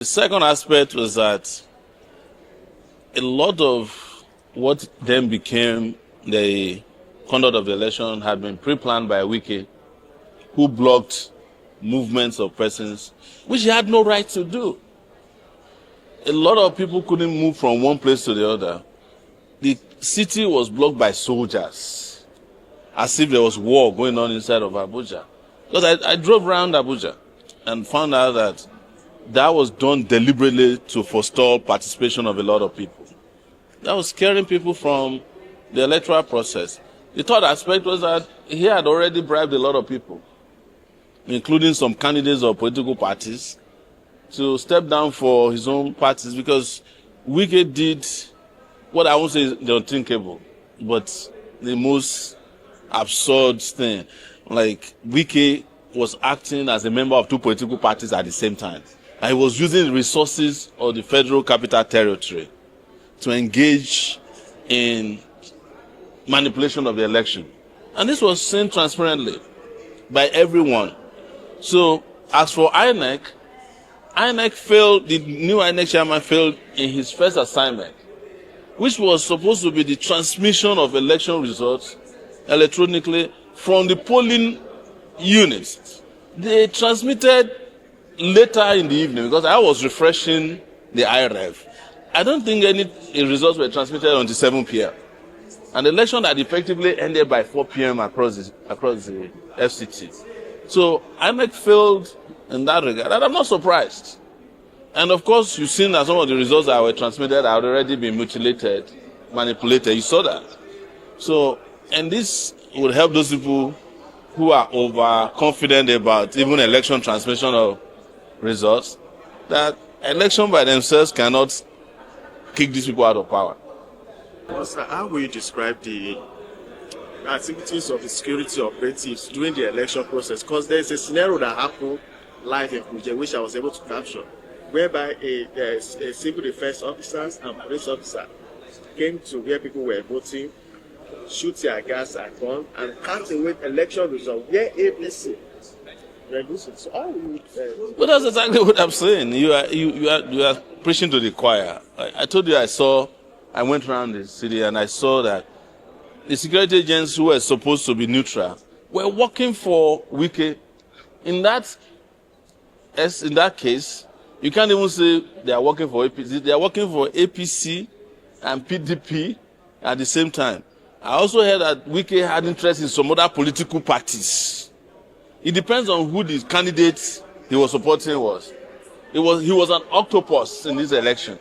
The second aspect was that a lot of what then became the conduct of the election had been pre-planned by Wike, who blocked movements of persons, which he had no right to do. A lot of people couldn't move from one place to the other. The city was blocked by soldiers, as if there was war going on inside of Abuja. Because I drove around Abuja and found out that that was done deliberately to forestall participation of a lot of people. That was scaring people from the electoral process. The third aspect was that he had already bribed a lot of people, including some candidates of political parties, to step down for his own parties, because Wike did what I won't say is the unthinkable, but the most absurd thing. Like, Wike was acting as a member of two political parties at the same time. And he was using the resources of the Federal Capital Territory to engage in manipulation of the election. And this was seen transparently by everyone. So, as for INEC failed, the new INEC chairman failed in his first assignment, which was supposed to be the transmission of election results electronically from the polling units. They transmitted later in the evening, because I was refreshing the IREV. I don't think any results were transmitted until 7 p.m. And the election had effectively ended by 4 p.m. across the FCT. So INEC failed in that regard, and I'm not surprised. And of course, you've seen that some of the results that were transmitted had already been mutilated, manipulated. You saw that. So, and this would help those people who are overconfident about even election transmission of results, that election by themselves cannot kick these people out of power. Well, sir, how will you describe the activities of the security operatives during the election process? Because there is a scenario that happened live in Kuje, which I was able to capture, whereby a civil defense officers and police officer came to where people were voting, shoot their gas and gun, and cast away election results where APC reduced. So how will you? But that's exactly what I'm saying. You are preaching to the choir. I told you I went around the city and I saw that the security agents who were supposed to be neutral were working for Wike. In that case, you can't even say they are working for APC. They are working for APC and PDP at the same time. I also heard that Wike had interest in some other political parties. It depends on who the candidate he was supporting was. He was an octopus in this election.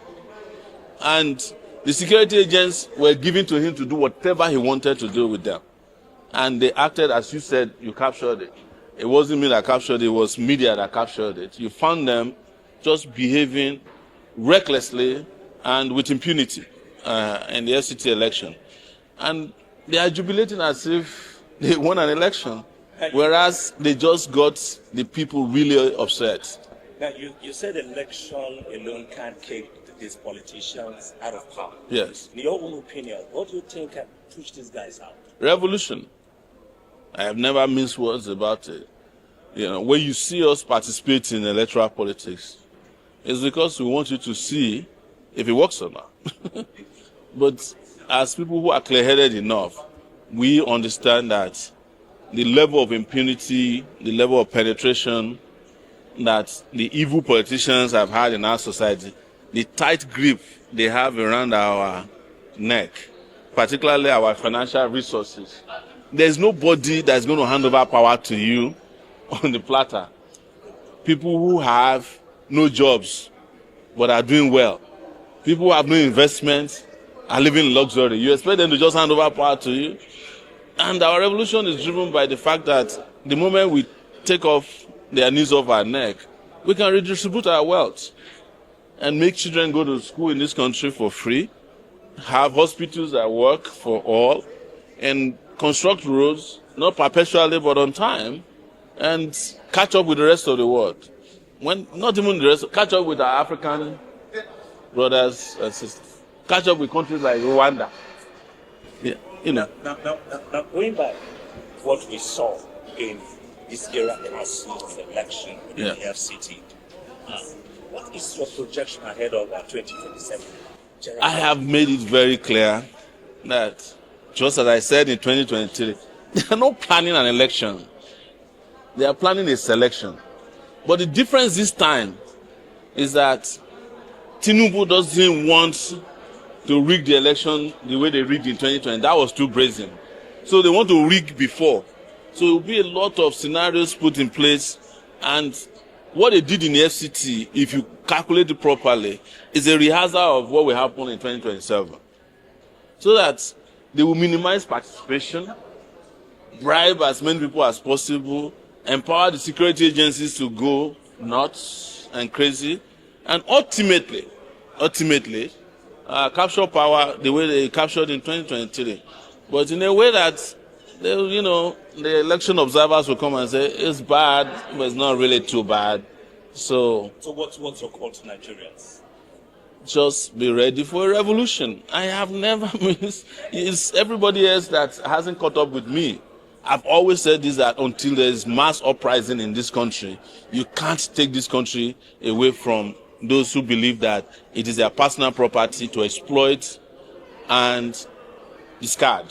And the security agents were given to him to do whatever he wanted to do with them. And they acted, as you said, you captured it. It wasn't me that captured it, it was media that captured it. You found them just behaving recklessly and with impunity in the FCT election. And they are jubilating as if they won an election, whereas they just got the people really upset. Now, you said election alone can't kick these politicians out of power. Yes. In your own opinion, what do you think can push these guys out? Revolution. I have never minced words about it. When you see us participate in electoral politics, it's because we want you to see if it works or not. But as people who are clear-headed enough, we understand that the level of impunity, the level of penetration that the evil politicians have had in our society, the tight grip they have around our neck, particularly our financial resources. There's nobody that's going to hand over power to you on the platter. People who have no jobs but are doing well. People who have no investments are living in luxury. You expect them to just hand over power to you? And our revolution is driven by the fact that the moment we take off their knees off our neck, we can redistribute our wealth and make children go to school in this country for free, have hospitals that work for all, and construct roads, not perpetually but on time, and catch up with the rest of the world. Not even the rest, catch up with our African brothers and sisters. Catch up with countries like Rwanda. Yeah, Now, going back, what we saw in this era past election in the FCT, What is your projection ahead of 2027? I have made it very clear that, just as I said in 2023, they are not planning an election. They are planning a selection. But the difference this time is that Tinubu doesn't want to rig the election the way they rigged in 2020. That was too brazen. So they want to rig before. So there will be a lot of scenarios put in place. And what they did in the FCT, if you calculate it properly, is a rehearsal of what will happen in 2027. So that they will minimize participation, bribe as many people as possible, empower the security agencies to go nuts and crazy, and ultimately, capture power the way they captured in 2023. But in a way that, the election observers will come and say, it's bad, but it's not really too bad. So what's your call to Nigerians? Just be ready for a revolution. I have never missed. It's everybody else that hasn't caught up with me. I've always said this, that until there is mass uprising in this country, you can't take this country away from those who believe that it is their personal property to exploit and discard.